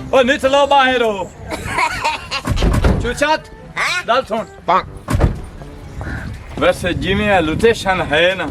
ओ निचलो बाहर हो चुचात दल सुन वैसे जिमें लोकेशन है ना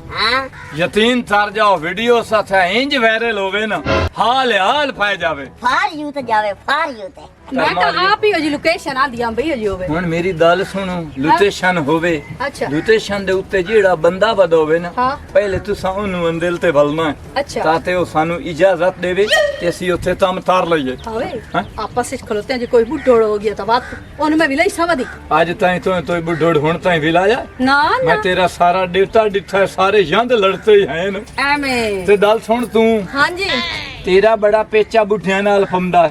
यतीन तार जाओ वीडियो साथ इंज वायरल होवे ना हाल हाल पाए जावे फार यूथ जावे फार यूथ मैं तो आप ही हो जी लोकेशन आ दिया भई हो होवे हुन मेरी गल सुनो लोकेशन होवे अच्छा लोकेशन दे उत्ते जेड़ा बंदा बदोवे ना हाँ। पहले तुसा ओनु अंदिल ते बलना अच्छा ताते ओ सानू इजाजत देवे ते ਅਸੀਂ ਉੱਥੇ ਤਮ ਤਾਰ ਲਈਏ हावे हाँ? आपस में खलोते हैं जो कोई बुढ़ोड़ हो गया तो बात ओन में विलाई सवदी ਅੱਜ ਤਾਈਂ ਤੋਂ ਬੁੱਢੜ ਹੁਣ ਤਾਈਂ ਵਿਲਾਇਆ ना मैं ना तेरा सारा डिठा डिठा सारे जंद लड़ते ही हैं एमे ते दल सुन तू हां जी तेरा बड़ा पेचा बुढ़िया नाल फंदा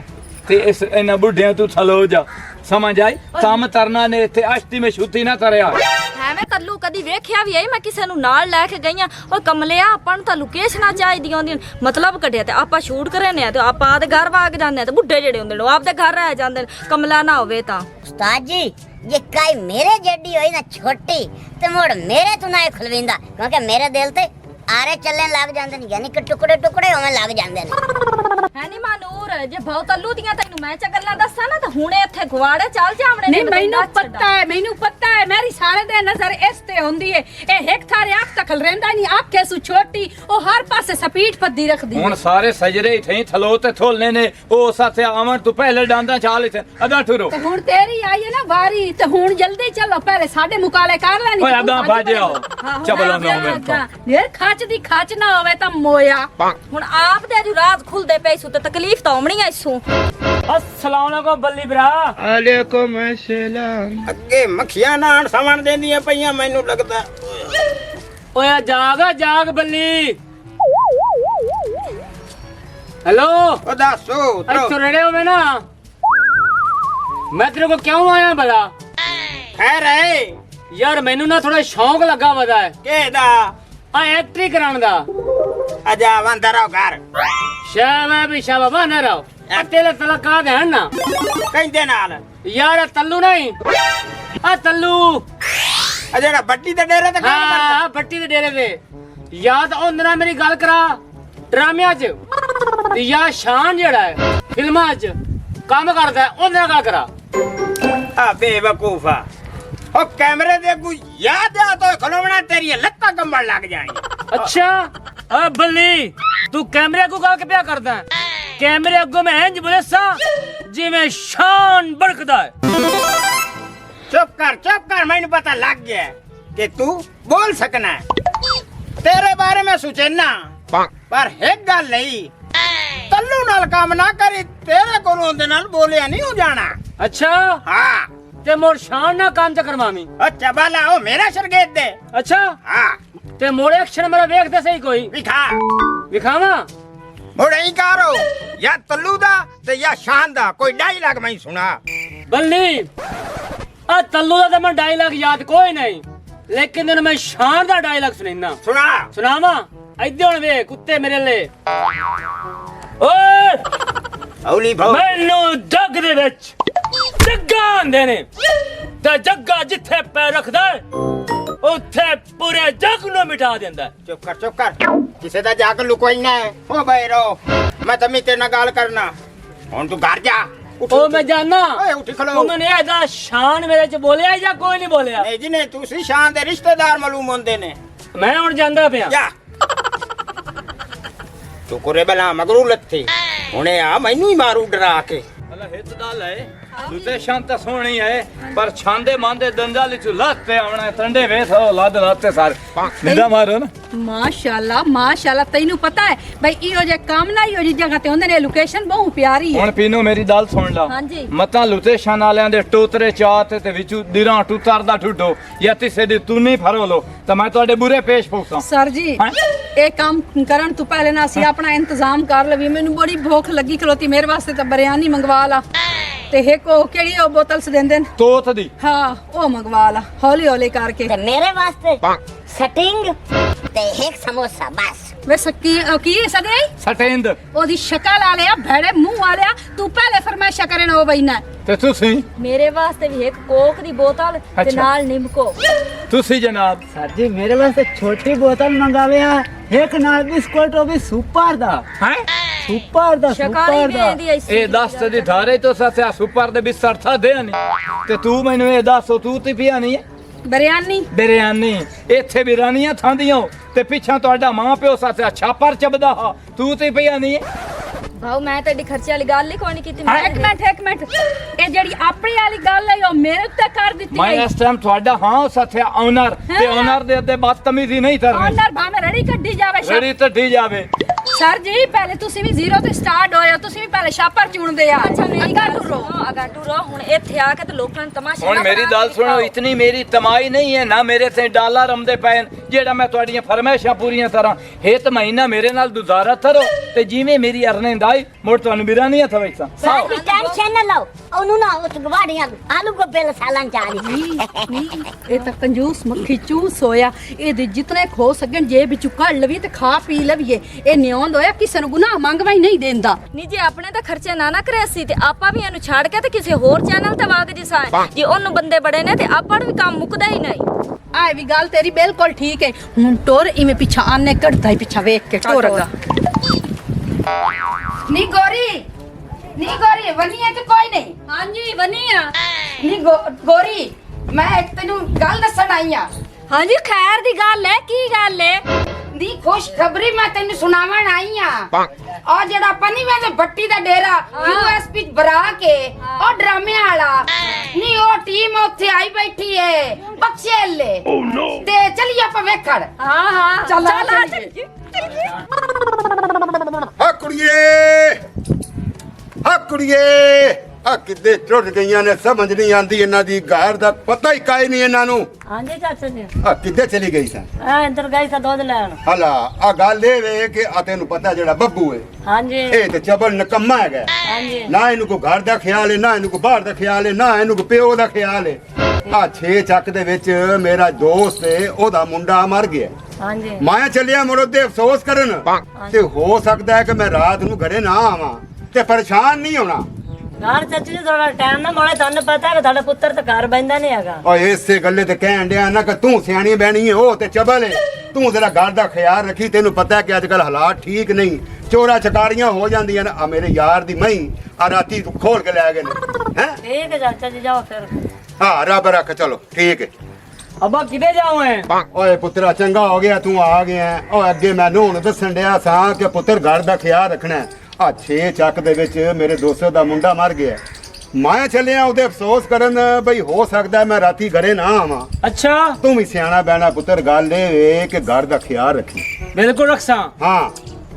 ते इस इना बुढ़िया तू थलो जा समझ आई तम तरना ने इथे आश्ती में छुट्टी ना करया ਹੈ ਮੈਂ ਤੱਲੂ ਕਦੀ ਵੇਖਿਆ ਵੀ ਐ ਮੈਂ ਕਿਸੇ ਨੂੰ ਨਾਲ ਲੈ ਕੇ ਗਈਆਂ ਓ ਕਮਲਿਆ ਆਪਾਂ ਨੂੰ ਤਾਂ ਲੋਕੇਸ਼ਨਾਂ ਚਾਹੀਦੀਆਂ ਹੁੰਦੀਆਂ ਮਤਲਬ ਕੱਢਿਆ ਤੇ ਆਪਾਂ ਸ਼ੂਟ ਕਰਨੇ ਆ ਤੇ ਆਪਾਂ ਆਦੇ ਘਰ ਵਾਗ ਜਾਂਦੇ ਆ ਤੇ ਬੁੱਢੇ ਜਿਹੜੇ ਹੁੰਦੇ ਨੇ ਉਹ ਆਪਦੇ ਘਰ ਰਹਿ ਜਾਂਦੇ ਨੇ ਕਮਲਾ ਨਾ ਹੋਵੇ ਤਾਂ उस्ताद जी ये काई मेरे जड्डी होई ना छोटी ते मोड़ मेरे तो ना खुलविंदा क्योंकि मेरे दिल ते आरे चलने लग जांदे ने यानी कि टुकड़े टुकड़े होने लग जांदे ने ਹੈ ਨੀ ਮਾਨੂਰ ਜੇ ਬਹੁ ਤੱਲੂ ਦੀਆਂ ਤੈਨੂੰ ਮੈਂ ਚ ਗੱਲਾਂ ਦੱਸਾਂ ਨਾ ਤਾਂ ਹੁਣੇ ਇੱਥੇ ਗਵਾੜੇ ਚੱਲ ਜਾਵਣੇ नहीं मैनू पता है मेरी सारे दे नजर इस ते हुंदी है ए एक थारे आंख तक रहंदा नहीं आंख सु छोटी ओ हर पासे स्पीड पद्दी रखदी ਹੁਣ ਸਾਰੇ ਸਜਰੇ ਇਥੇ ਥਲੋ ਤੇ ਥੋਲਨੇ ਨੇ ਉਹ ਸਾਥੇ ਆਵਣ ਤੂੰ ਪਹਿਲੇ ਡਾਂਦਾ ਚਾਲ ਇਥੇ ਅਦਾ ਠੁਰੋ ते हुन तेरी आई है ना बारी ते हुन जल्दी चलो पहले साडे मुकाले कर लेनी ਓਏ ਅਦਾ ਬਾਜਿਓ ਚਬਲਾ ਨਾ ਹੋਵੇ ਤਾਂ यार खाच दी खाच ना होवे ता मोया ਹੁਣ ਆਪ ਦੇ ਜੂ ਰਾਤ ਖੁੱਲਦੇ ਪਏ ਸੂ ਤੇ ਤਕਲੀਫ ਤਾਂ ਆਉਣੀ ਐ ਇਸੂ अस्सलाम वालेकुम बल्ली भरा वालेकुम अस्सलाम ਅੱਗੇ ਮੱਖੀਆਂ ਨਾਣ ਸਵਣ ਦੇਂਦੀਆਂ ਪਈਆਂ ਮੈਨੂੰ ਲੱਗਦਾ ਓਏ ਜਾਗ ਬੱਲੀ हेलो ओ दासो अच्छा रेड़े हो मैं ना मैं तेरे को क्यों आया भला खैर है यार मैनू ना थोड़ा शौक लगा वदा है केदा आ एक्टिंग कराने दा आजा वंदर आओ घर शाबाश भी शाबाश बना रहो तेरे तलका दे ना कहंदे नाल यार तल्लू नहीं आ तल्लू आ जेड़ा बट्टी दे डेरे ते काम करदा हाँ भट्टी दे डेरे पे याद ओंदे ना मेरी गल करा ड्रामिया च ते या शान जेड़ा है फिल्मां च काम करदा है ओंदे नाल गल करा आ बेवकूफा ओ कैमरे दे को याद आ तो खलोवना तेरी लत्ता कंबल लग जाएंगी अच्छा आ बल्ली तू कैमरे को गल के क्या करदा है कैमरे अगो में इंज बोले सा जिवें शान बड़कदा है चुप कर मैंने पता लग गया कि तू बोल सकना है तेरे बारे में सोचना पर एक गल नहीं तल्लू नाल काम ना करी तेरे को ओंदे नाल बोलिया नहीं हो जाना अच्छा हाँ ते मोर शान ना काम च करवामी अच्छा भला ओ मेरा शरगेद दे अच्छा हाँ ते मोर एक्शन मेरा वेख दे सही कोई विखा विखावा मुड़े ही करो या तल्लू दा ते या शान दा कोई डायलॉग मैं सुना बल्ली आ तल्लू दा मैं डायलॉग याद कोई नहीं लेकिन तेन मैं शान दा डायलॉग सुनना सुना सुनावा इधर हुन वे कुत्ते मेरे ले ओए औली भाऊ मैनू जग दे विच जग्गा आंदे ने ते जग्गा जिथे पैर रखदा उत्थे पूरे जग नू मिटा देंदा चुप कर किसे दा जाके लुकोइना है ओ भाई रो मैं तमी तेरे नाल गल करना हुन तू घर जा ओ मैं जाना ओए उठ खलो उन्होंने ऐदा शान मेरे च बोलिया या कोई नहीं बोलिया नहीं जी नहीं तू सी शान दे रिश्तेदार मालूम होंदे ने मैं हुन जांदा पिया जा तू करे बला मगरू लत्थे हुने आ मैनू ही मारू डरा के ਅਲਾ ਹਿੱਤ ਗੱਲ ਹੈ ਦੂਜੇ ਸ਼ਾਂਤ ਸੋਹਣੀ ਹੈ ਪਰ ਛਾਂਦੇ ਮਾਂਦੇ ਦੰਦਾਂ ਵਿੱਚ ਲੱਤੇ ਆਉਣਾ ਟੰਡੇ ਵੇਥ ਲੱਦ ਲੱਤੇ ਸਾਰੇ ਨਿਦਾ ਮਾਰੋ ਨਾ माशाल्लाह तैनू पता है भाई इहो जे काम ना इहो जी जगह ते होंदे ने लोकेशन बहुत प्यारी है ਹੁਣ ਪੀਨੋ ਮੇਰੀ ਗੱਲ ਸੁਣ ਲਾ ਹਾਂਜੀ। ਮਤਾਂ ਲੁਤੇਸ਼ਾਂ ਵਾਲਿਆਂ ਦੇ ਟੋਤਰੇ ਚਾਤ ਤੇ ਵਿੱਚੋਂ ਦਿਰਾਂ ਟੁੱਤਰ ਦਾ ਠੁੱਡੋ ਜਾਂ ਤਿਸੇ ਦੀ ਤੂੰ ਨਹੀਂ ਫਰੋ ਲੋ ਤਾਂ ਮੈਂ ਤੁਹਾਡੇ ਬੁਰੇ ਪੇਸ਼ ਪਹੁੰਚਾਂ सर जी हाँ? ये काम करन तो पहले ना असी अपना इंतजाम कर लवी मेनू बड़ी भूख लगी खलोती मेरे वास्ते तो बिरयानी मंगवा ला ते एक ओ केड़ी ओ बोतल से देंदे ਤੋਤ ਦੀ हाँ ओ मंगवा ला हौली हौली करके ते मेरे वास्ते सटिंग ते एक समोसा बस वे सकी की सदे ਸਟੇਂਦ ओदी शक्ल वाले भेड़े मुंह वाले तू पहले फरमाइशा करे ना ओ बहिना ਤੇ ਤੁਸੀਂ ਮੇਰੇ ਵਾਸਤੇ ਵੀ ਇੱਕ ਕੋਕ ਦੀ ਬੋਤਲ ਤੇ ਅੱਛਾ। ਨਾਲ ਨਿੰਮਕੋ ਤੁਸੀਂ ਜਨਾਬ सर जी मेरे वास्ते छोटी बोतल मंगावे हैं एक नाल बिस्कुट वो भी सुपर दा ਹੈ ਸੁਪਰ ਦਾ ਸ਼ਿਕਾਰੀ ਵੀ ਇਹਦੀ ਐਸੀ ਇਹ ਦੱਸ ਦੀ ਧਾਰੇ ਤੋਂ ਸੱਸਿਆ ਸੁਪਰ ਦੇ ਬਿਸਰ ਥਾ ਦੇ ਨਹੀਂ ਤੇ ਤੂੰ ਮੈਨੂੰ ਇਹ ਦੱਸ ਤੂੰ ਤੇ ਪਿਆ ਨਹੀਂ ਬਿਰਿਆਨੀ ਬਿਰਿਆਨੀ ਇੱਥੇ ਬਿਰਿਆਨੀਆਂ ਥਾਂਦੀਆਂ ਤੇ ਪਿੱਛਾ ਤੁਹਾਡਾ ਮਾਂ ਪਿਓ ਸੱਸਿਆ ਛਾਪਰ ਚਬਦਾ ਹਾ ਤੂੰ ਤੇ ਪਿਆ ਨਹੀਂ ਭਾਉ ਮੈਂ ਤੁਹਾਡੀ ਖਰਚੇ ਵਾਲੀ ਗੱਲ ਹੀ ਕੋਈ ਨਹੀਂ ਕੀਤੀ ਹਾਂ ਇੱਕ ਮਿੰਟ ਇਹ ਜਿਹੜੀ ਆਪਣੀ ਵਾਲੀ ਗੱਲ ਹੈ ਉਹ ਮੇਰੇ ਉੱਤੇ ਕਰ ਦਿੱਤੀ ਮੈਂ ਗਈ ਇਸ ਟਾਈਮ ਤੁਹਾਡਾ ਹਾਂ ਸੱਸਿਆ ਓਨਰ ਤੇ ਓਨਰ ਦੇ ਅੱਦੇ ਬਦਤਮੀਜ਼ੀ ਨਹੀਂ ਕਰਨੀ ਓਨਰ ਭਾਵੇਂ ਰੜੀ ਕੱਢੀ ਜਾਵੇ ਰੜੀ ਟੱਢੀ ਜਾਵੇ ਸਰ ਜੀ ਪਹਿਲੇ ਤੁਸੀਂ ਵੀ ਜ਼ੀਰੋ ਤੇ ਸਟਾਰਟ ਹੋਏ ਹੋ ਤੁਸੀਂ ਵੀ ਪਹਿਲੇ ਛਾਪਰ ਚੁਣਦੇ ਆ ਅੱਛਾ ਮੇਰੀ ਅੱਗਾ ਗੱਲ ਟੁਰੋ ਸੁਣੋ ਅਗਾ ਟੁਰੋ ਹੁਣ ਇੱਥੇ ਆ ਕੇ ਤੇ ਲੋਕਾਂ ਨੂੰ ਤਮਾਸ਼ਾ ਹੁਣ ਮੇਰੀ ਗੱਲ ਸੁਣੋ ਇਤਨੀ ਮੇਰੀ ਕਮਾਈ ਨਹੀਂ ਹੈ ਨਾ ਮੇਰੇ ਤੇ ਡਾਲਰ ਆਮਦੇ ਪਏ ਜਿਹੜਾ ਮੈਂ ਤੁਹਾਡੀਆਂ ਫਰਮਾਇਸ਼ਾਂ ਪੂਰੀਆਂ ਕਰਾਂ ਇਹ ਮਹੀਨਾ ਮੇਰੇ ਨਾਲ ਗੁਜ਼ਾਰਾ ਕਰੋ ਤੇ ਜਿਵੇਂ ਮੇਰੀ ਅਰਨਿੰਗ ਆਈ ਮੁੜ ਤੁਹਾਨੂੰ ਬਿਰਾਨੀ ਹੱਥ ਵਿੱਚ ਸਰ ਦੀ ਟੈਨਸ਼ਨ ਨਾ ਲਓ ਉਹਨੂੰ ਨਾ ਉਸ ਗਵਾੜੀਆਂ ਆਲੂ ਗੋਭੇ ਸਾਲਾਂ ਚਾਲੀ ਇਹ ਤਾਂ ਕੰਜੂਸ ਮੱਖੀ ਚੂਸ ਹੋਇਆ ਇਹਦੇ ਜਿਤਨੇ ਖੋ ਸਕਣ ਜੇਬ ਵਿੱਚੋਂ ਕੱਢ ਲਵੀ ਤੇ ਖਾ ਪੀ ਲਵੀਏ ਇਹ ਨਿਉਂਦ ਹੋਇਆ ਕਿਸੇ ਨੂੰ ਗੁਨਾਹ ਮੰਗਵਾ ਹੀ ਨਹੀਂ ਦੇਂਦਾ ਨਹੀਂ ਜੇ ਆਪਣੇ ਤਾਂ ਖਰਚੇ ਨਾ ਕਰੇ ਸੀ ਤੇ ਆਪਾਂ ਵੀ ਇਹਨੂੰ ਛੱਡ ਕੇ ਤੇ ਕਿਸੇ ਹੋਰ ਚੈਨਲ ਤੇ ਵਗ ਜਿਸਾ ਜੇ ਉਹਨੂੰ ਬੰਦੇ ਬੜੇ ਨੇ ਤੇ ਆਪਾਂ ਨੂੰ ਵੀ ਕੰਮ ਮੁੱਕਦਾ ਹੀ ਨਹੀਂ ਆਏ ਵੀ ਗੱਲ ਤੇਰੀ ਬਿਲਕੁਲ ਠੀਕ ਹੈ ਹੁਣ ਟੋਰ ਇਵੇਂ ਪਿੱਛਾ ਆਨੇ ਕੱਢਦਾ ਹੀ ਪਿੱਛਾ ਵੇਖ ਕੇ ਟੋਰਗਾ ਨੀ ਗੋਰੀ ਵਨੀਆ ਤੇ ਕੋਈ ਨਹੀਂ ਹਾਂਜੀ ਵਨੀਆ ਨੀ ਗੋਰੀ ਮੈਂ ਇੱਕ ਤੈਨੂੰ ਗੱਲ ਦੱਸਣ ਆਈ ਆ ਹਾਂਜੀ ਖੈਰ ਦੀ ਗੱਲ ਹੈ ਕੀ ਗੱਲ ਹੈ ਦੀ ਖੁਸ਼ ਖਬਰੀ ਮੈਂ ਤੈਨੂੰ ਸੁਣਾਵਣ ਆਈ ਆ ਉਹ ਜਿਹੜਾ ਪਨੀ ਵੇ ਬੱਟੀ ਦਾ ਡੇਰਾ ਯੂਐਸਪੀ ਬਰਾ ਕੇ ਉਹ ਡਰਾਮੇ ਵਾਲਾ ਨੀ ਉਹ ਟੀਮ ਉੱਥੇ ਆਈ ਬੈਠੀ ਏ ਬਖਸ਼ੇਲੇ ਤੇ ਚਲੀ ਆਪਾਂ ਵੇਖਣ ਹਾਂ ਚੱਲ ਆ ਕੁੜੀਏ ਆ ਕਿੱਦੇ ਟੁੱਟ ਗਈਆਂ ਨੇ ਸਮਝ ਨਹੀਂ ਆਂਦੀ ਇਹਨਾਂ ਦੀ ਘਰ ਦਾ ਪਤਾ ਹੀ ਕਾਇ ਨਹੀਂ ਇਹਨਾਂ ਨੂੰ ਹਾਂਜੀ ਚਾਚਾ ਜੀ ਆ ਕਿੱਦੇ ਚਲੀ ਗਈ ਸਾਂ ਆ ਇੰਦਰ ਗਈ ਸਾ ਦੁੱਧ ਲੈਣ ਹਲਾ ਆ ਗੱਲ ਇਹ ਵੇ ਕਿ ਆ ਤੈਨੂੰ ਪਤਾ ਜਿਹੜਾ ਬੱਬੂ ਹੈ ਹਾਂਜੀ ਇਹ ਤੇ ਚਬਲ ਨਕਮਾ ਹੈਗਾ ਹਾਂਜੀ ਨਾ ਇਹਨੂੰ ਕੋ ਘਰ ਦਾ ਖਿਆਲ ਹੈ ਨਾ ਇਹਨੂੰ ਕੋ ਬਾਹਰ ਦਾ ਖਿਆਲ ਹੈ ਨਾ ਇਹਨੂੰ ਕੋ ਪਿਓ ਦਾ ਖਿਆਲ ਹੈ ਆ 6 ਚੱਕ ਦੇ ਵਿੱਚ ਮੇਰਾ ਦੋਸਤ ਹੈ ਉਹਦਾ ਮੁੰਡਾ ਮਰ ਗਿਆ ਹਾਂਜੀ ਮੈਂ ਚੱਲਿਆ ਮੁਰੋ ਤੇ ਅਫਸੋਸ ਕਰਨ ਤੇ ਹੋ ਸਕਦਾ ਹੈ ਕਿ ਮੈਂ ਰਾਤ ਨੂੰ ਘਰੇ ਨਾ ਆਵਾਂ ਤੇ ਪਰੇਸ਼ਾਨ ਨਹੀਂ ਹੋਣਾ ਘਰ ਚਾਚਾ ਜੀ ਥੋੜਾ ਟਾਈਮ ਨਾ ਮੋੜੇ ਤੁਹਾਨੂੰ ਪਤਾ ਹੈ ਤੁਹਾਡਾ ਪੁੱਤਰ ਤਾਂ ਘਰ ਬੈਂਦਾ ਨਹੀਂ ਹੈਗਾ ਓਏ ਇਸੇ ਗੱਲੇ ਤੇ ਕਹਿਣ ਡਿਆ ਨਾ ਕਿ ਤੂੰ ਸਿਆਣੀ ਬਹਿਣੀ ਹੈ ਉਹ ਤੇ ਚਬਲ ਹੈ ਤੂੰ ਜ਼ਰਾ ਘਰ ਦਾ ਖਿਆਲ ਰੱਖੀ ਤੈਨੂੰ ਪਤਾ ਹੈ ਕਿ ਅੱਜ ਕੱਲ ਹਾਲਾਤ ਠੀਕ ਨਹੀਂ ਚੋਰਾ ਚਕਾਰੀਆਂ ਹੋ ਜਾਂਦੀਆਂ ਨੇ ਆ ਮੇਰੇ ਯਾਰ ਦੀ ਮਹੀਂ ਆ ਰਾਤੀ ਖੋਲ ਕੇ ਲੈ ਗਏ ਨੇ ਹੈ ਠੀਕ ਹੈ ਚਾਚਾ ਜੀ ਜਾਓ ਫਿਰ ਹਾਂ ਰੱਬ ਰੱਖ ਚਲੋ ਠੀਕ ਹੈ ਅੱਬਾ ਕਿਤੇ ਜਾਓ ਐ ਓਏ ਪੁੱਤਰਾ ਚੰਗਾ ਹੋ ਗਿਆ ਤੂੰ ਆ ਗਿਆ ਓਏ ਅੱਗੇ ਮੈਨੂੰ ਹੁਣ ਦੱਸਣ ਡਿਆ ਸਾਂ ਕਿ ਪੁੱਤਰ ਘਰ ਦਾ ਖਿਆਲ ਰੱਖਣਾ ਆ 6 ਚੱਕ ਦੇ ਵਿੱਚ ਮੇਰੇ ਦੋਸਤ ਦਾ ਮੁੰਡਾ ਮਰ ਗਿਆ ਮੈਂ ਚੱਲਿਆ ਉਹਦੇ ਅਫਸੋਸ ਕਰਨ ਬਈ ਹੋ ਸਕਦਾ ਮੈਂ ਰਾਤੀ ਘਰੇ ਨਾ ਆਵਾਂ ਅੱਛਾ ਤੂੰ ਵੀ ਸਿਆਣਾ ਬਹਿਣਾ ਪੁੱਤਰ ਗੱਲ ਇਹ ਵੇ ਕਿ ਘਰ ਦਾ ਖਿਆਲ ਰੱਖੀ ਬਿਲਕੁਲ ਰੱਖਾਂ ਹਾਂ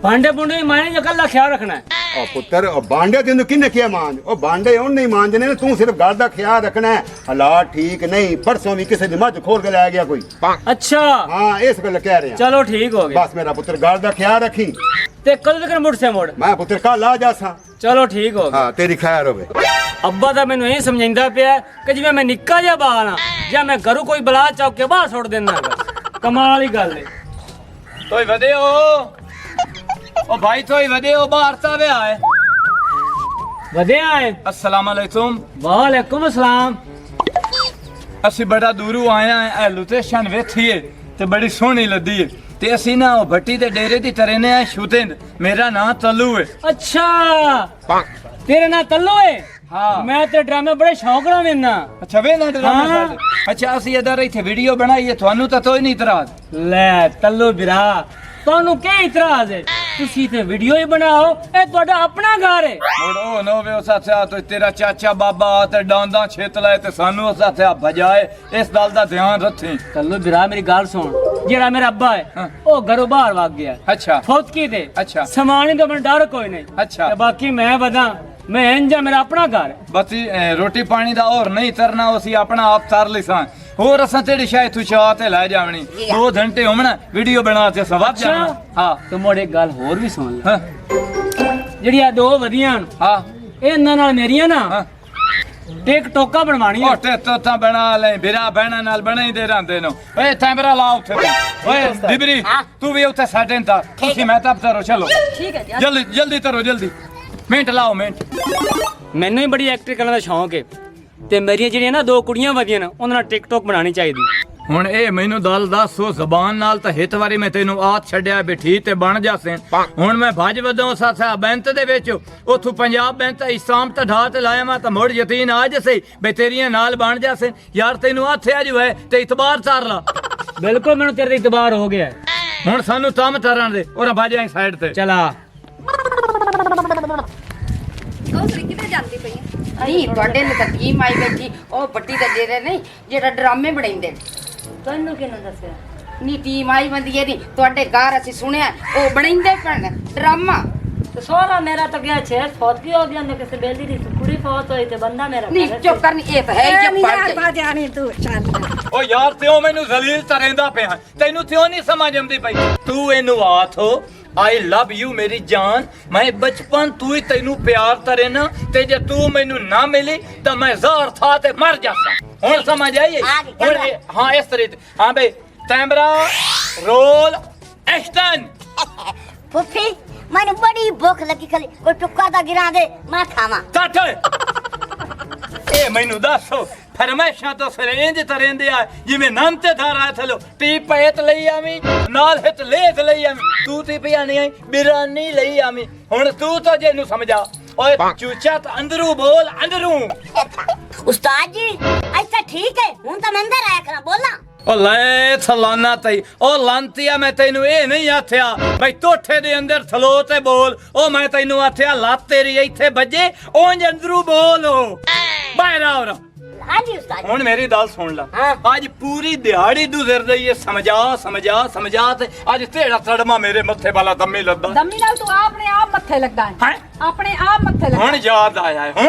ਭਾਂਡੇ ਭੁੰਡੇ ਮਾਇਨੇ ਜੋ ਕੱਲਾ ਖਿਆਲ ਰੱਖਣਾ ਹੈ। ਉਹ ਪੁੱਤਰ ਉਹ ਬਾਂਡੇ ਤੈਨੂੰ ਕਿੰਨੇ ਕਿਹਾ ਮਾਂਜ ਉਹ ਬਾਂਡੇ ਉਹ ਨਹੀਂ ਮਾਂਜਨੇ ਨੇ ਤੂੰ ਸਿਰਫ ਘਰ ਦਾ ਖਿਆਲ ਰੱਖਣਾ ਹੈ ਹਾਲਾਤ ਠੀਕ ਨਹੀਂ ਪਰਸੋਂ ਵੀ ਕਿਸੇ ਦੀ ਮੱਝ ਖੋਲ ਕੇ ਲੈ ਗਿਆ ਕੋਈ ਅੱਛਾ ਹਾਂ ਇਸ ਗੱਲ ਕਹਿ ਰਿਹਾ ਚਲੋ ਠੀਕ ਹੋ ਗਿਆ ਬਸ ਮੇਰਾ ਪੁੱਤਰ ਘਰ ਦਾ ਖਿਆਲ ਰੱਖੀ ਤੇ ਕਦੋਂ ਤੱਕ ਮੁੜ ਸੇ ਮੁੜ ਮੈਂ ਪੁੱਤਰ ਕੱਲ ਆ ਜਾਸਾਂ ਚਲੋ ਠੀਕ ਹੋ ਗਿਆ ਹਾਂ ਤੇਰੀ ਖੈਰ ਹੋਵੇ ਅੱਬਾ ਤਾਂ ਮੈਨੂੰ ਇਹ ਸਮਝਾਉਂਦਾ ਪਿਆ ਕਿ ਜਿਵੇਂ ਮੈਂ ਨਿੱਕਾ ਜਿਹਾ ਬਾਲ ਆ ਜਾਂ ਮੈਂ ਘਰੋਂ ਕੋਈ ਬਲਾ ਚੌਕ ਕੇ ਬਾਹਰ ਸੁੱਟ ਦਿੰਦਾ ਹੈਗਾ ਕਮਾਲ ਵਾਲੀ ਗੱਲ ਹੈ ਤੋਈ ਵਧਿਓ ਉਹ ਭਾਈ ਤੋਈ ਵਧਿਓ ਬਾਹਰ ਤਾਂ ਵਿਆ ਹੈ ਵਧਿਆ ਹੈ अस्सलाम वालेकुम ਵਾਲੇਕੁਮ ਅਸਲਾਮ ਅਸੀਂ ਬੜਾ ਦੂਰੋਂ ਆਏ ਆ ਇਹ ਲੋਕੇਸ਼ਨ ਵੇਖੀਏ ਤੇ ਬੜੀ ਸੋਹਣੀ ਲੱਦੀ ਹੈ ਤੇ ਅਸੀਂ ਨਾ ਉਹ ਭੱਟੀ ਦੇ ਡੇਰੇ ਦੀ ਤਰ੍ਹਾਂ ਨੇ ਸ਼ੂਟਿੰਗ ਮੇਰਾ ਨਾਂ ਤੱਲੂ ਹੈ ਅੱਛਾ ਤੇਰੇ ਨਾਲ ਤੱਲੋ ਹੈ ਹਾਂ ਮੈਂ ਤੇ ਡਰਾਮੇ ਬੜੇ ਸ਼ੌਂਕ ਨਾਲ ਵੇਖਣਾ ਅੱਛਾ ਵੇ ਨਾ ਡਰਾਮਾ ਹਾਂ। ਸਾਡੇ ਅੱਛਾ ਅਸੀਂ ਇਧਰ ਇੱਥੇ ਵੀਡੀਓ ਬਣਾਈਏ ਤੁਹਾਨੂੰ ਤਾਂ ਕੋਈ ਨਹੀਂ ਇਤਰਾਜ਼ ਲੈ ਤੱਲੋ ਬਿਰਾ ਤੁਹਾਨੂੰ ਕੀ ਇਤਰਾਜ਼ ਹੈ ਤੁਸੀਂ ਤੇ ਵੀਡੀਓ ਹੀ ਬਣਾਓ ਇਹ ਤੁਹਾਡਾ ਆਪਣਾ ਘਰ ਹੈ ਮੋੜੋ ਨੋ ਵੇ ਉਸ ਹੱਥਿਆ ਤੇ ਤੇਰਾ ਚਾਚਾ ਬਾਬਾ ਤੇ ਡਾਂਦਾ ਛੇਤ ਲਾਏ ਤੇ ਸਾਨੂੰ ਉਸ ਹੱਥਿਆ ਭਜਾਏ ਇਸ ਗੱਲ ਦਾ ਧਿਆਨ ਰੱਖੀ ਤੱਲੋ ਬਿਰਾ ਮੇਰੀ ਗੱਲ ਸੁਣ ਜਿਹੜਾ ਮੇਰਾ ਅੱਬਾ ਹਾਂ। ਹੈ ਉਹ ਘਰੋਂ ਬਾਹਰ ਵਗ ਗਿਆ ਅੱਛਾ ਫੌਤਕੀ ਤੇ ਅੱਛਾ। ਸਮਾਨੀ ਤੋਂ ਮੈਨੂੰ ਡਰ ਕੋਈ ਨਹੀਂ ਅੱਛਾ। ਤੇ ਬਾਕੀ ਮੈਂ ਵਧਾਂ ਮੈਂ ਇੰਜਾ ਮੇਰਾ ਆਪਣਾ ਘਰ ਹੈ ਬਤੀ ਰੋਟੀ ਪਾਣੀ ਦਾ ਹੋਰ ਨਹੀਂ ਤਰਨਾ ਅਸੀਂ ਆਪਣਾ ਆਪ ਤਰ ਲਿਸਾਂ ਹੋਰ ਅਸਾਂ ਤੇਰੀ ਸ਼ਾਇਦ ਤੂੰ ਚਾਹ ਤੇ ਲੈ ਜਾਵਣੀ 2 ਘੰਟੇ ਹੋਣਾ ਵੀਡੀਓ ਬਣਾ ਤੇ ਸਵਾਬ ਜਾਣਾ ਹਾਂ ਤੇ ਮੋੜੇ ਗੱਲ ਹੋਰ ਵੀ ਸੁਣ ਲੈ ਹਾਂ ਜਿਹੜੀ ਆ ਦੋ ਵਧੀਆਂ ਹਨ, ਹਾਂ ਇਹਨਾਂ ਨਾਲ ਮੇਰੀਆਂ ਨਾ ਹਾਂ ਟਿਕਟੋਕਾਂ ਬਣਵਾਣੀਆਂ ਉਹ ਤੇ ਤੋਤਾ ਬਣਾ ਲੈ ਵੀਰਾ ਬਹਿਣਾ ਨਾਲ ਬਣਾਈ ਦੇ ਰਹਿੰਦੇ ਨੇ ਓਏ ਕੈਮਰਾ ਲਾ ਉੱਥੇ ਤੂੰ। ਓਏ ਦਿਬਰੀ ਤੂੰ ਵੀ ਉੱਥੇ ਸਾਡੇ ਤਾਂ ਤੁਸੀਂ ਮੈਂ ਤਾਂ ਤਰੋ ਚਲੋ ਠੀਕ ਹੈ ਜੀ ਜਲਦੀ ਜਲਦੀ ਤਰੋ ਜਲਦੀ ਮਿੰਟ ਲਾਓ ਮਿੰਟ ਮੈਨੂੰ ਹੀ ਬੜੀ ਐਕਟਿੰਗ ਕਰਨ ਦਾ ਸ਼ੌਂਕ ਹੈ ਤੇ ਮੇਰੀਆਂ ਜਿਹੜੀਆਂ ਨਾ 2 ਕੁੜੀਆਂ ਵਧੀਆਂ ਨੇ ਉਹਨਾਂ ਨਾਲ ਟਿਕਟੋਕ ਬਣਾਉਣੀ ਚਾਹੀਦੀ ਹੁਣ ਇਹ ਮੈਨੂੰ ਦਲ ਦੱਸ ਉਹ ਜ਼ਬਾਨ ਨਾਲ ਤਾਂ ਹਿੱਤ ਵਾਰੀ ਮੈਂ ਤੈਨੂੰ ਆਤ ਛੱਡਿਆ ਬਿਠੀ ਤੇ ਬਣ ਜਾਸੇ ਹੁਣ ਮੈਂ ਭੱਜ ਵਧੋਂ ਸਾਥਾ ਬੈਂਤ ਦੇ ਵਿੱਚ ਉਥੋਂ ਪੰਜਾਬ ਬੈਂਤ ਇਸਲਾਮ ਤਾਂ ਢਾ ਤੇ ਲਾਇਆ ਮੈਂ ਤਾਂ ਮੁੜ ਯਤੀਨ ਆ ਜਸੇ ਬਈ ਤੇਰੀਆਂ ਨਾਲ ਬਣ ਜਾਸੇ ਯਾਰ ਤੈਨੂੰ ਆਥਿਆ ਜੋ ਹੈ ਤੇ ਇਤਬਾਰ ਚਾਰ ਲਾ ਬਿਲਕੁਲ ਮੈਨੂੰ ਤੇਰੇ ਤੇ ਇਤਬਾਰ ਹੋ ਗਿਆ ਹੁਣ ਸਾਨੂੰ ਤਮ ਤਰਨ ਦੇ ਉਹਨਾਂ ਭਾਜਿਆ ਸਾਈਡ ਤੇ ਚਲਾ ਨਹੀਂ ਤੁਹਾਡੇ ਨੇ ਤਾਂ ਟੀਮ ਆਈ ਬੈਠੀ ਉਹ ਬੱਟੀ ਦਾ ਡੇਰੇ ਨਹੀਂ ਜਿਹੜਾ ਡਰਾਮੇ ਬਣਾਉਂਦੇ ਨੇ ਤੈਨੂੰ ਕਿਹਨੇ ਦੱਸਿਆ ਨੀ ਟੀਮ ਆਈ ਬੰਦੀ ਨਹੀਂ ਤੁਹਾਡੇ ਘਰ ਅਸੀਂ ਸੁਣਿਆ ਉਹ ਬਣਾਉਂਦੇ ਪਣ ਡਰਾਮਾ ਤੇ ਸੋਹਰਾ ਮੇਰਾ ਤਾਂ ਗਿਆ ਛੇੜ ਫੌਤ ਕੀ ਹੋ ਗਿਆ ਨੇ ਕਿਸੇ ਬੇਲੀ ਦੀ ਕੁੜੀ ਫੌਤ ਹੋਈ ਤੇ ਬੰਦਾ ਮੇਰਾ ਨੀ ਚੁੱਪ ਕਰਨੀ ਇਹ ਤਾਂ ਹੈ ਹੀ ਓ ਯਾਰ ਤਿਉ ਮੈਨੂੰ ਜ਼ਲੀਲ ਤਰੇਂਦਾ ਪਿਆ ਤੈਨੂੰ ਤਿਉ ਨਹੀਂ ਸਮਝ ਆਉਂਦੀ ਪਈ ਤੂੰ ਇਹਨੂੰ ਆਥੋ ਆਈ ਲਵ ਯੂ ਮੇਰੀ ਜਾਨ ਮੈਂ ਬਚਪਨ ਤੂੰ ਹੀ ਤੈਨੂੰ ਪਿਆਰ ਤਰੇ ਨਾ ਤੇ ਜੇ ਤੂੰ ਮੈਨੂੰ ਨਾ ਮਿਲੀ ਤਾਂ ਮੈਂ ਜ਼ਹਰ ਥਾ ਤੇ ਮਰ ਜਾਸਾਂ ਹੁਣ ਸਮਝ ਆਈ ਹੁਣ ਹਾਂ ਇਸ ਤਰੀਕੇ ਹਾਂ ਬਈ ਕੈਮਰਾ ਰੋਲ ਐਕਸ਼ਨ ਫੁੱਫੀ ਮੈਨੂੰ ਬੜੀ ਭੁੱਖ ਲੱਗੀ ਖਲੀ ਕੋਈ ਟੁੱਕਾ ਦਾ ਗਿਰਾ ਦੇ ਮੈਂ ਖਾਵਾਂ ਕੱਟ ਇਹ ਮੈਨੂੰ ਦੱਸੋ ਫਰਮਾਇਸ਼ਾਂ ਤੋਂ ਸਰੇਂਜ ਤਰੇਂਦੇ ਆ ਜਿਵੇਂ ਨੰਨ ਤੇ ਧਾਰਾ ਥਲੋ ਟੀ ਪੇਤ ਲਈ ਆਵੀਂ ਨਾਲ ਹਿੱਤ ਲੇਤ ਲਈ ਆਵੀਂ ਤੂੰ ਤੇ ਪਿਆਣੀ ਆਈ ਬਿਰਾਨੀ ਲਈ ਆਵੀਂ ਹੁਣ ਤੂੰ ਤਾਂ ਜੇ ਨੂੰ ਸਮਝਾ ਓਏ ਚੂਚਾ ਤਾਂ ਅੰਦਰੂ ਬੋਲ ਅੰਦਰੂ ਉਸਤਾਦ ਜੀ ਐਸਾ ਠੀਕ ਹੈ ਹੁਣ ਤਾਂ ਮੈਂ ਅੰਦਰ ਆਇਆ ਕਰਾਂ ਬੋਲਾਂ ਓ ਲੈ ਥਲਾਨਾ ਤਈ ਓ ਲਾਂਤੀਆ ਮੈਂ ਤੈਨੂੰ ਇਹ ਨਹੀਂ ਆਥਿਆ ਬਈ ਤੋਠੇ ਦੇ ਅੰਦਰ ਥਲੋ ਤੇ ਬੋਲ ਓ ਮੈਂ ਤੈਨੂੰ ਆਥਿਆ ਲੱਤ ਤੇਰੀ ਇੱਥੇ ਵੱਜੇ ਉਂਝ ਅੰਦਰੂ ਬੋਲ ਬਾਹਰ ਆਉਰਾ ਹਾਂਜੀ ਉਸਤਾਦ ਹੁਣ ਮੇਰੀ ਗੱਲ ਸੁਣ ਲੈ ਹਾਂ। ਅੱਜ ਪੂਰੀ ਦਿਹਾੜੀ ਗੁਜ਼ਰ ਰਹੀ ਏ ਸਮਝਾ ਤੇ ਅੱਜ ਤੇੜਾ ਤੜਮਾ ਮੇਰੇ ਮੱਥੇ ਵਾਲਾ ਦਮੀ ਲੱਦਾ ਦਮੀ ਨਾਲ ਤੂੰ ਆਪਣੇ ਆਪ ਮੱਥੇ ਲੱਗਾ ਹੈ ਹੈਂ? ਆਪਣੇ ਆਪ ਮੱਥੇ ਲੱਗਾ ਹੁਣ ਯਾਦ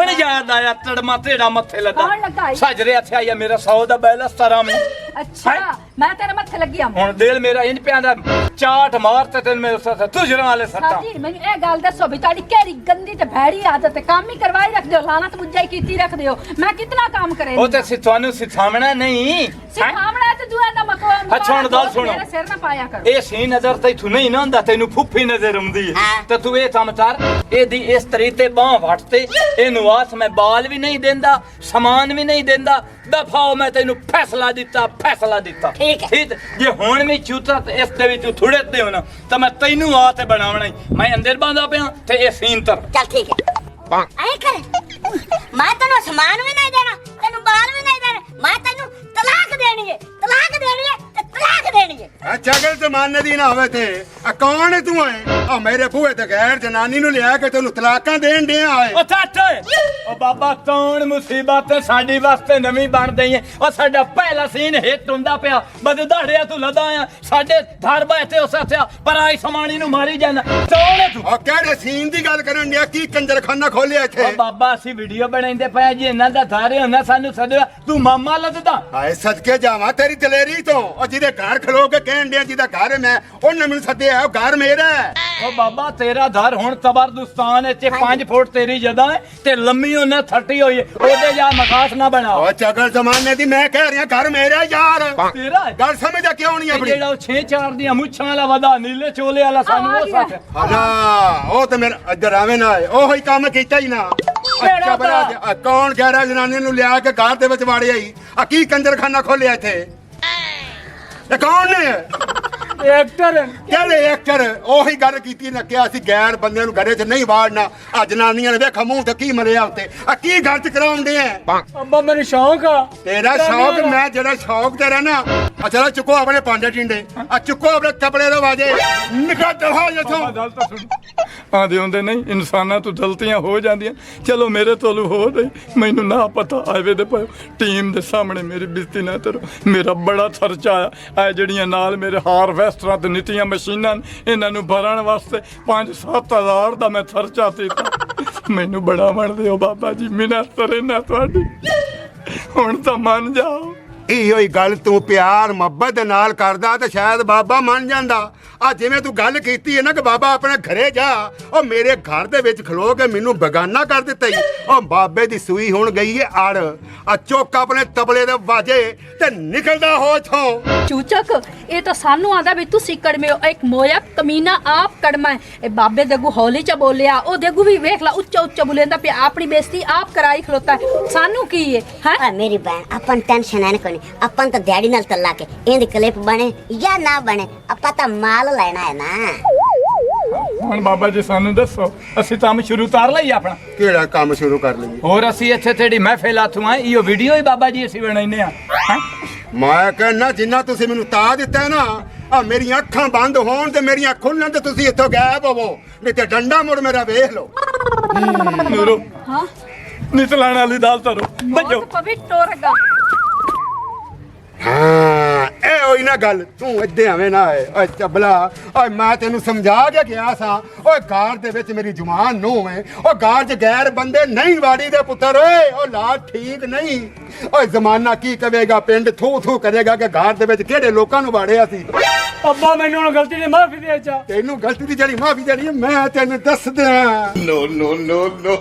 ਆਇਆ ਤੜਮਾ ਤੇੜਾ ਮੱਥੇ ਲੱਦਾ ਕੌਣ ਲੱਗਾ ਈ? ਸਜਰੇ ਇੱਥੇ ਆਇਆ ਮੇਰਾ 100 ਦਾ ਬੈਲੈਂਸ ਤਰਾ ਮੈਂ ਅੱਛਾ ਮੈਂ ਤੇਰੇ ਮੱਥੇ ਲੱਗੀ ਆ ਹੁਣ ਦਿਲ ਮੇਰਾ ਇੰਜ ਪਿਆ ਦਾ ਚਾਟ ਮਾਰ ਤੇ ਤੈਨੂੰ ਮੇਰੇ ਸਾਥ ਤੁਜਰਾਂ ਵਾਲੇ ਸੱਟਾਂ ਸਾਜੀ ਮੈਨੂੰ ਇਹ ਗੱਲ ਦੱਸੋ ਵੀ ਤੁਹਾਡੀ ਕਿਹੜੀ ਗੰਦੀ ਤੇ ਭੈੜੀ ਆਦਤ ਹੈ ਕੰਮ ਹੀ ਕਰਵਾਈ ਰੱਖਦੇ ਹੋ ਲਾਨਤ ਮੁੱਝਾਈ ਕੀਤੀ ਰੱਖਦੇ ਹੋ ਮੈਂ ਕਿਤਨਾ ਕੰਮ ਕਰੇ ਉਹ ਤੇ ਤੁਹਾਨੂੰ ਸਿਖਾਵਣਾ ਨਹੀਂ ਹੈਂ? ਸਿਖਾਵਣਾ ਤੇ ਦੂਆ ਦਾ ਮਕਵਾ ਅੱਛਾ, ਹੁਣ ਗੱਲ ਸੁਣੋ। ਮੇਰੇ ਸਿਰ ਨਾ ਪਾਇਆ ਕਰ ਇਹ ਸੀ ਨਜ਼ਰ ਤੇ ਤੂੰ ਨਹੀਂ ਨਾ ਹੁੰਦਾ ਤੈਨੂੰ ਫੁੱਫੀ ਨਜ਼ਰ ਆਉਂਦੀ ਹੈ ਹਾਂ। ਤੇ ਤੂੰ ਇਹ ਕੰਮ ਕਰ ਇਹਦੀ ਇਸ ਤਰੀਕੇ ਬਾਹ ਵੱਟ ਤੇ ਇਹਨੂੰ ਆਸ ਮੈਂ ਬਾਲ ਵੀ ਨਹੀਂ ਦਿੰਦਾ ਸਮਾਨ ਵੀ ਨਹੀਂ ਦਿੰਦਾ ਦਫਾਓ ਮੈਂ ਤੈਨੂੰ ਫੈਸਲਾ ਦਿੱਤਾ ਠੀਕ ਹੈ। ਠੀਕ ਜੇ ਹੁਣ ਵੀ ਚੂਤਾ ਤੇ ਇਸ ਦੇ ਵਿੱਚ ਥੋੜੇ ਤੇ ਹੋਣਾ ਤਾਂ ਮੈਂ ਤੈਨੂੰ ਆ ਤੇ ਬਣਾਉਣਾ ਹੀ ਮੈਂ ਅੰਦਰ ਬਾਂਦਾ ਪਿਆ ਤੇ ਇਹ ਸੀਨ ਤਰ ਚੱਲ ਠੀਕ ਹੈ ਐ ਕਰ ਮੈਂ ਤੈਨੂੰ ਸਮਾਨ ਵੀ ਨਹੀਂ ਦੇਣਾ ਤੈਨੂੰ ਬਾਲ ਵੀ ਨਹੀਂ ਦੇਣਾ ਮੈਂ ਤੈਨੂੰ ਤਲਾਕ ਦੇਣੀ ਹੈ ਤੇ ਤਲਾਕ ਦੇਣੀ ਹੈ ਆ ਚਗਲ ਜ਼ਮਾਨੇ ਦੀ ਨਾ ਹੋਵੇ ਤੇ ਆ ਕੌਣ ਹੈ ਤੂੰ ਹੈ ਆ ਮੇਰੇ ਭੂਏ ਤੇ ਗੈਰ ਜਨਾਨੀ ਨੂੰ ਲਿਆ ਕੇ ਤੈਨੂੰ ਤਲਾਕਾਂ ਦੇਣ ਡਿਆ ਓਏ ਉਹ ਠੱਠ ਉਹ ਬਾਬਾ ਕੌਣ ਮੁਸੀਬਤ ਸਾਡੀ ਵਾਸਤੇ ਨਵੀਂ ਬਣ ਗਈ ਹੈ ਉਹ ਸਾਡਾ ਪਹਿਲਾ ਸੀਨ ਹਿੱਟ ਹੁੰਦਾ ਪਿਆ ਬਦ ਦਾੜਿਆ ਤੂੰ ਲਦਾ ਆ ਸਾਡੇ ਘਰ ਬੈਠੇ ਉਸ ਹੱਥਿਆ ਪਰ ਆਈ ਸਮਾਣੀ ਨੂੰ ਮਾਰੀ ਜਾਂਦਾ ਕੌਣ ਹੈ ਤੂੰ ਆ ਕਿਹੜੇ ਸੀਨ ਦੀ ਗੱਲ ਕਰਨ ਡਿਆ ਕੀ ਕੰਜਰਖਾਨਾ ਖੋਲਿਆ ਇੱਥੇ ਉਹ ਬਾਬਾ ਅਸੀਂ ਵੀਡੀਓ ਬਣਾਉਂਦੇ ਪਏ ਜੀ ਇਹਨਾਂ ਦਾ ਧਾਰੇ ਹੁੰਦਾ ਸਾਨੂੰ ਸਦਿਆ ਤੂੰ ਮਾਮਾ ਲੱਦਦਾ ਹਾਏ ਸਦਕੇ ਜਾਵਾਂ ਤੇਰੀ ਦਲੇਰੀ ਤੋਂ ਉਹ ਜਿਹਦੇ ਘਰ ਖਲੋ ਕੇ ਕਹਿਣ ਡਿਆ ਜਿਹਦਾ ਘਰ ਹੈ ਮੈਂ ਉਹਨੇ ਮੈਨੂੰ ਸੱਦਿਆ ਉਹ ਘਰ ਮੇਰਾ ਹੈ ਉਹ ਬਾਬਾ ਤੇਰਾ ਧਰ ਹੁਣ ਜ਼ਬਰਦਸਤਾਨ ਹੈ ਤੇ 5 ਫੁੱਟ ਤੇਰੀ ਜਗ੍ਹਾ ਹੈ ਤੇ ਲੰਮੀ ਉਹਨੇ 30 ਹੋਈ ਹੈ ਉਹਦੇ ਜਾ ਮਖਾਸ ਨਾ ਬਣਾ ਉਹ ਚਗਲ ਜ਼ਮਾਨੇ ਦੀ ਮੈਂ ਕਹਿ ਰਿਹਾ ਘਰ ਮੇਰਾ ਯਾਰ ਤੇਰਾ ਹੈ? ਗੱਲ ਸਮਝਦਾ ਕਿਉਂ ਨਹੀਂ ਤੇ ਆਪਣੀ ਜਿਹੜਾ ਉਹ 6-4 ਦੀਆਂ ਮੁੱਛਾਂ ਵਾਲਾ ਵਦਾ ਨੀਲੇ ਚੋਲੇ ਵਾਲਾ ਸਾਨੂੰ ਉਹ ਸੱਚ ਹਲਾ ਉਹ ਤੇ ਮੇਰਾ ਇੱਧਰ ਆਵੇਂ ਨਾ ਆਏ ਉਹੋ ਹੀ ਕੰਮ ਕੀਤਾ ਹੀ ਨਾ ਅੱਛਾ ਬਣਾ ਦੇ ਆ ਕੌਣ ਕਹਿ ਰਿਹਾ ਜਨਾਨੀ ਨੂੰ ਲਿਆ ਕੇ ਘਰ ਦੇ ਵਿੱਚ ਵਾੜਿਆ ਹੀ ਆ ਕੀ ਕੰਜਰਖਾਨਾ ਖੋਲਿਆ ਇੱਥੇ ਇਹ ਕੌਣ ਨੇ ਐਕਟਰ ਕਿਹੜੇ ਐਕਟਰ ਉਹੀ ਗੱਲ ਕੀਤੀ ਨਾ ਕਿਹਾ ਸੀ ਗੈਰ ਬੰਦਿਆਂ ਨੂੰ ਘਰੇ 'ਚ ਨਹੀਂ ਵਾੜਨਾ ਆ ਜਨਾਨੀਆਂ ਨੇ ਵੇਖਾ ਮੂੰਹ ਤੇ ਕੀ ਮਰਿਆ ਉੱਤੇ ਆ ਕੀ ਗੱਲ 'ਚ ਕਰਾਉਂਦੇ ਆ ਅੰਬਾ ਮੈਨੂੰ ਸ਼ੌਂਕ ਆ ਤੇਰਾ ਸ਼ੌਕ ਮੈਂ ਜਿਹੜਾ ਸ਼ੌਕ ਤੇਰਾ ਨਾ ਆ ਚਲੋ ਚੁੱਕੋ ਆਪਣੇ ਭਾਂਡੇ ਟਿੰਡੇ ਆ ਚੁੱਕੋ ਆਪਣੇ ਕੱਪੜੇ ਦੇ ਵਾਜੇ ਨਿਕਲ ਦਫਾ ਇੱਥੋਂ ਗੱਲ ਤਾਂ ਸੁਣ ਆਂਦੇ ਹੁੰਦੇ ਨਹੀਂ ਇਨਸਾਨਾਂ ਤੋਂ ਗਲਤੀਆਂ ਹੋ ਜਾਂਦੀਆਂ ਚਲੋ ਮੇਰੇ ਤੋਂ ਹੋ ਗਈ ਮੈਨੂੰ ਨਾ ਪਤਾ ਆਵੇ ਦੇ ਪਏ ਟੀਮ ਦੇ ਸਾਹਮਣੇ ਮੇਰੀ ਬੇਇੱਜ਼ਤੀ ਨਾ ਕਰੋ ਮੇਰਾ ਬੜਾ ਖਰਚਾ ਆ ਇਹ ਜਿਹੜੀਆਂ ਨਾਲ ਮੇਰੇ ਹਾਰਵੈਸਟਰਾਂ ਤੇ ਨੀਤੀਆਂ ਮਸ਼ੀਨਾਂ ਇਹਨਾਂ ਨੂੰ ਭਰਨ ਵਾਸਤੇ 5-7 ਹਜ਼ਾਰ ਦਾ ਮੈਂ ਖਰਚਾ ਦਿੱਤਾ ਮੈਨੂੰ ਬੜਾ ਮੰਨਦੇ ਹੋ ਬਾਬਾ ਜੀ ਮਿਹਨਤ ਰਹਿਣਾ ਤੁਹਾਡੀ ਹੁਣ ਤਾਂ ਮੰਨ ਜਾਓ ਇਹੋ ਹੀ ਗੱਲ ਤੂੰ ਪਿਆਰ ਮੁਹੱਬਤ ਦੇ ਨਾਲ ਕਰਦਾ ਤੇ ਸ਼ਾਇਦ ਬਾਬਾ ਮੰਨ ਜਾਂਦਾ ਆ ਜਿਵੇਂ ਤੂੰ ਗੱਲ ਕੀਤੀ ਹੈ ਨਾ ਕਿ ਬਾਬਾ ਆਪਣੇ ਘਰੇ ਜਾ ਉਹ ਮੇਰੇ ਘਰ ਦੇ ਵਿੱਚ ਖਲੋ ਕੇ ਮੈਨੂੰ ਬੇਗਾਨਾ ਕਰ ਦਿੱਤਾ ਈ ਉਹ ਬਾਬੇ ਦੀ ਸੂਈ ਹੁਣ ਗਈ ਏ ਅੜ ਆ ਚੁੱਕ ਆਪਣੇ ਤਬਲੇ ਦੇ ਵਾਜੇ ਤੇ ਨਿਕਲਦਾ ਹੋ ਇਥੋਂ ਚੂਚਕ ਇਹ ਤਾਂ ਸਾਨੂੰ ਆਂਦਾ ਵੀ ਤੁਸੀਂ ਕੜਮੇ ਹੋ ਇੱਕ ਮੋਇਆ ਕਮੀਨਾ ਆਪ ਕੜਮਾ ਹੈ ਇਹ ਬਾਬੇ ਦੇਗੂ ਹੌਲੀ ਚ ਬੋਲਿਆ ਉਹ ਦੇਗੂ ਵੀ ਵੇਖ ਲਾ ਉੱਚਾ ਉੱਚਾ ਬੋਲੇਂਦਾ ਪਿਆ ਆਪਣੀ ਬੇਇੱਜ਼ਤੀ ਆਪ ਕਰਾਈ ਖਲੋਤਾ ਹੈ ਸਾਨੂੰ ਕੀ ਹੈ ਆ ਮੇਰੀ ਭੈਣ ਆਪਾਂ ਟੈਨਸ਼ਨ ਹੈ ਨਾ ਕੋਈ ਆਪਾਂ ਨੂੰ ਤਾਂ ਦਿਹਾੜੀ ਨਾਲ ਤੱਲਾ ਕੇ ਇਹਦੀ ਕਲਿੱਪ ਬਣੇ ਜਾਂ ਨਾ ਬਣੇ ਆਪਾਂ ਤਾਂ ਮਾਲ ਲੈਣਾ ਹੈ ਨਾ। ਹੁਣ ਬਾਬਾ ਜੀ ਸਾਨੂੰ ਦੱਸੋ ਅਸੀਂ ਕੰਮ ਸ਼ੁਰੂ ਕਰ ਲਈ ਆਪਣਾ ਕਿਹੜਾ ਕੰਮ ਸ਼ੁਰੂ ਕਰ ਲਈਏ? ਹੋਰ ਅਸੀਂ ਇੱਥੇ ਤੇਰੀ ਮਹਿਫਿਲ ਆਥੂ ਆ ਇਹੋ ਵੀਡੀਓ ਹੀ ਬਾਬਾ ਜੀ ਅਸੀਂ ਬਣਾਈਨੇ ਆ ਮੈਂ ਕਹਿੰਦਾ ਜਿੰਨਾ ਤੁਸੀਂ ਮੈਨੂੰ ਤਾ ਦਿੱਤਾ ਨਾ, ਆ ਮੇਰੀਆਂ ਅੱਖਾਂ ਬੰਦ ਹੋਣ ਤੇ ਮੇਰੀਆਂ ਖੁੱਲਣ ਤੇ ਤੁਸੀਂ ਇੱਥੋਂ ਗਾਇਬ ਹੋਵੋ, ਨਹੀਂ ਤੇ ਡੰਡਾ ਮੁੜ ਮੇਰਾ ਵੇਖ ਲਓ। ਨੂਰੋ ਹਾਂ ਨਿਤਲਾਣ ਵਾਲੀ ਦਾਲ ਤਰੋ ਬੱਜੋ ਪਵੀ ਟੋਰਗਾ ਹਾਂ ਇਹ ਹੋਈ ਨਾ ਗੱਲ, ਤੂੰ ਇੱਦੇ ਐਵੇਂ ਨਾ ਆਏ। ਓਏ ਚੱਬਲਾ, ਓਏ ਮੈਂ ਤੈਨੂੰ ਸਮਝਾ ਕੇ ਗਿਆ ਸਾਂ, ਓਏ ਗਾਰ ਦੇ ਵਿੱਚ ਮੇਰੀ ਜਵਾਨ ਨੂੰਹ ਹੈ, ਓ ਗਾਰ 'ਚ ਗੈਰ ਬੰਦੇ ਨਹੀਂ ਵਾੜੀ ਦੇ ਪੁੱਤਰ, ਓਏ ਉਹ ਲਾਟ ਠੀਕ ਨਹੀਂ। ਓਏ ਜ਼ਮਾਨਾ ਕੀ ਕਵੇਗਾ, ਪਿੰਡ ਥੂ ਥੂ ਕਰੇਗਾ ਕਿ ਗਾਰ ਦੇ ਵਿੱਚ ਕਿਹੜੇ ਲੋਕਾਂ ਨੂੰ ਵਾੜਿਆ ਸੀ। ਅੱਬਾ ਮੈਨੂੰ ਹੁਣ ਗਲਤੀ ਦੀ ਮਾਫੀ ਦੇ ਚਾ। ਤੈਨੂੰ ਗਲਤੀ ਦੀ ਜਿਹੜੀ ਮਾਫੀ ਦੇਣੀ ਹੈ ਮੈਂ ਤੈਨੂੰ ਦੱਸ ਦਿਆਂ। ਨੋ ਨੋ ਨੋ ਨੋ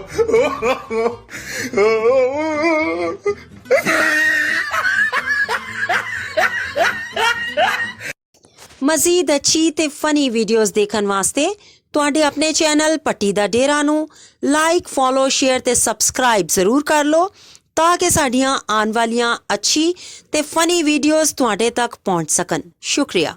ਮਜ਼ੀਦ ਅੱਛੀ ਤੇ ਫਨੀ ਵੀਡੀਓਜ਼ ਦੇਖਣ ਵਾਸਤੇ ਤੁਹਾਡੇ ਆਪਣੇ ਚੈਨਲ ਪੱਟੀ ਦਾ ਡੇਰਾ ਨੂੰ ਲਾਈਕ, ਫੋਲੋ, ਸ਼ੇਅਰ ਤੇ ਸਬਸਕ੍ਰਾਈਬ ਜ਼ਰੂਰ ਕਰ ਲਓ ਤਾਂ ਕਿ ਸਾਡੀਆਂ ਆਉਣ ਵਾਲੀਆਂ ਅੱਛੀ ਤੇ ਫਨੀ ਵੀਡੀਓਜ਼ ਤੁਹਾਡੇ ਤੱਕ ਪਹੁੰਚ ਸਕਣ। ਸ਼ੁਕਰੀਆ।